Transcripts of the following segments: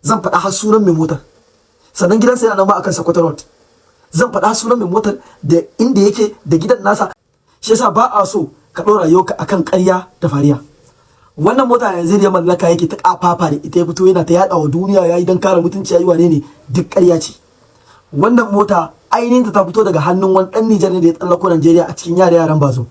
zan faɗa har sunan mai motar, sannan gidansa yana nan ma akan Sokoto Road. Zan faɗa sunan mai motar da inda yake da gidan nasa. Shi yasa ba a so ka ɗora rayuwarka akan ƙarya da fariya. Wannan mota yanzu da ya mallaka yake ta kafafa da ita, ya fito yana ta yaɗa wa duniya yayi dan kare mutunci yayi wane ne, duk ƙarya ce. Wannan mota ainihin ta fito daga hannun wani ɗan Nijar ne da ya tsallako Najeriya a cikin yaran bazo,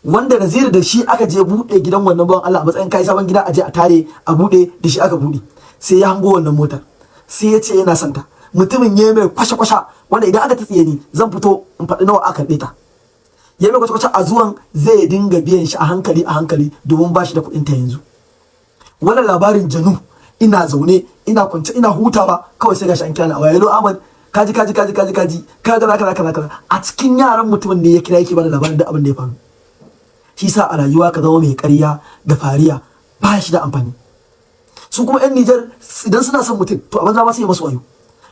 wanda Naziru da shi aka je buɗe gidan wannan bawan Allah a matsayin kai sabon gida a je a tare a buɗe da shi aka buɗe. Sai ya hango wannan motar, sai ya ce yana santa. Mutumin ya mai kwashe-kwashe wanda idan aka tsiye ni zan fito in faɗi nawa aka karɓe ta. Ya mai kwashe-kwashe a zuwan zai dinga biyan shi a hankali domin ba shi da kuɗin ta yanzu. Wannan labarin Janu, ina zaune ina kwance ina hutawa kawai sai gashi an kira ni a waya, hello Ahmad, kaji kaza a cikin yaran mutumin ne ya kira yake bada labarin da abin da ya faru. Shi sa a rayuwa ka zama mai ƙarya da fariya ba shi da amfani. Su kuma 'yan Nijar idan suna son mutum to a banza ma sai masu wayo.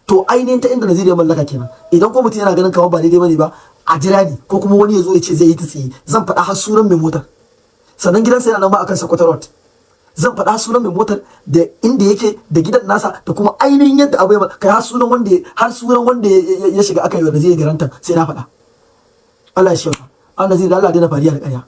To ainihin ta inda Naziru ya mallaka kenan. Idan ko mutum yana ganin kamar ba daidai bane ba, a jira ni ko kuma wani ya zo ya ce zai yi ta tsiye, zan faɗa har sunan mai motar, sannan gidansa yana nan ma akan Sokoto Road. Zan faɗa sunan mai motar da inda yake da gidan nasa da kuma ainihin yadda abu ya kai har sunan wanda ya shiga aka yi wa Naziru garantan sai na faɗa. Allah ya shi Allah Naziru da Allah dai na fariya da ƙarya.